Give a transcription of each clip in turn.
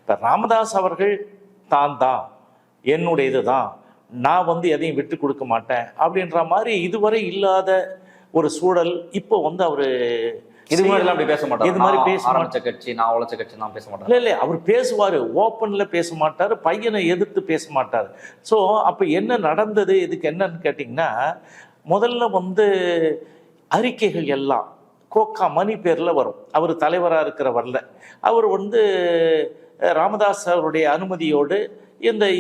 இப்போ ராமதாஸ் அவர்கள் தான் என்னுடையது தான், நான் வந்து எதையும் விட்டு கொடுக்க மாட்டேன் அப்படின்ற மாதிரி இதுவரை இல்லாத ஒரு சூழல் இப்போ வந்து அவரு இது மாதிரி அப்படி பேச மாட்டார். இது மாதிரி பேச ஆரம்பிச்ச கட்சி நான் உழைச்ச கட்சி நான் பேச மாட்டேன். இல்லை அவர் பேசுவார், ஓப்பன்ல பேச மாட்டார், பையனை எதிர்த்து பேச மாட்டார். ஸோ அப்போ என்ன நடந்தது, இதுக்கு என்னன்னு கேட்டிங்கன்னா, முதல்ல வந்து அறிக்கைகள் எல்லாம் கோக்கா மணி பேரில் வரும். அவர் தலைவராக இருக்கிற வரல, அவர் வந்து ராமதாஸ் அவருடைய அனுமதியோடு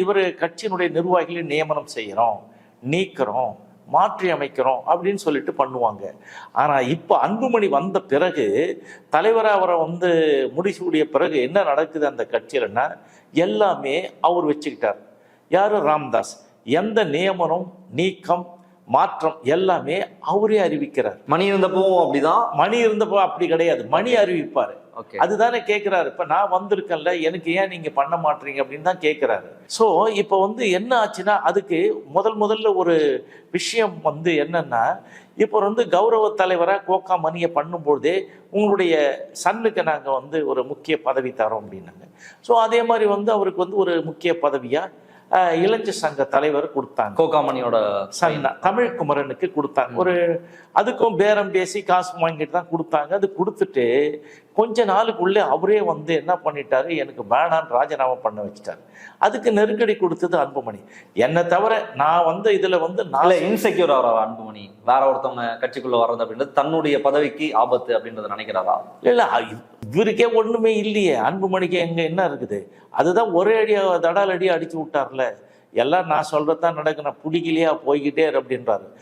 இவர் கட்சியினுடைய நிர்வாகிகளை நியமனம் செய்கிறோம், நீக்கிறோம், மாற்றி அமைக்கிறோம் அப்படின்னு சொல்லிட்டு பண்ணுவாங்க. ஆனால் இப்போ அன்புமணி வந்த பிறகு, தலைவராக அவரை வந்து முடிசூடிய பிறகு என்ன நடக்குது அந்த கட்சியிலன்னா, எல்லாமே அவர் வச்சுக்கிட்டார். யார்? ராமதாஸ். எந்த நியமனம், நீக்கம், மாற்றம் எல்லாமே அவரே அறிவிக்கிறார். மணி இருந்தப்போ அப்படிதான். மணி இருந்தப்போ அப்படி கிடையாது, மணி அறிவிப்பாரு. அதுதானே கேட்கிறாரு. இப்ப நான் வந்திருக்கேன்ல, எனக்கு ஏன் நீங்க பண்ண மாட்டீங்க அப்படின்னு தான் கேட்கிறாரு. ஸோ இப்போ வந்து என்ன ஆச்சுன்னா, அதுக்கு முதல்ல ஒரு விஷயம் வந்து என்னன்னா, இப்போ வந்து கௌரவ தலைவராக கோக்கா மணியை பண்ணும்போதே உங்களுடைய சன்னுக்கு நாங்கள் வந்து ஒரு முக்கிய பதவி தரோம் அப்படின்னாங்க. ஸோ அதே மாதிரி வந்து அவருக்கு வந்து ஒரு முக்கிய பதவியா இளைஞர் சங்க தலைவர் கொடுத்தாங்க. கோகாமணியோட சன்னா தமிழ்குமரனுக்கு கொடுத்தாங்க. ஒரு அதுக்கும் பேரம் பேசி காசு வாங்கிட்டு தான் கொடுத்தாங்க. அது கொடுத்துட்டு கொஞ்ச நாளுக்குள்ளே அவரே வந்து என்ன பண்ணிட்டாரு, எனக்கு வேணான்னு ராஜினாமா பண்ண வச்சுட்டாரு. அதுக்கு நெருக்கடி கொடுத்தது அன்புமணி. என்னை தவிர நான் வந்து இதுல வந்து இன்செக்யூர் ஆகிறா அன்புமணி, வேற ஒருத்தவங்க கட்சிக்குள்ள வர்றது அப்படின்றது தன்னுடைய பதவிக்கு ஆபத்து அப்படின்றத நினைக்கிறாரா? இல்ல இவருக்கே ஒண்ணுமே இல்லையே, அன்புமணிக்கு எங்க என்ன இருக்குது? அதுதான் ஒரே அடியா தடால் அடியா அடிச்சு விட்டார்ல. எல்லாம் நான் சொல்றதுதான் நடக்கு, நான் பிடிக்கலையா போய்கிட்டே அப்படின்றாரு.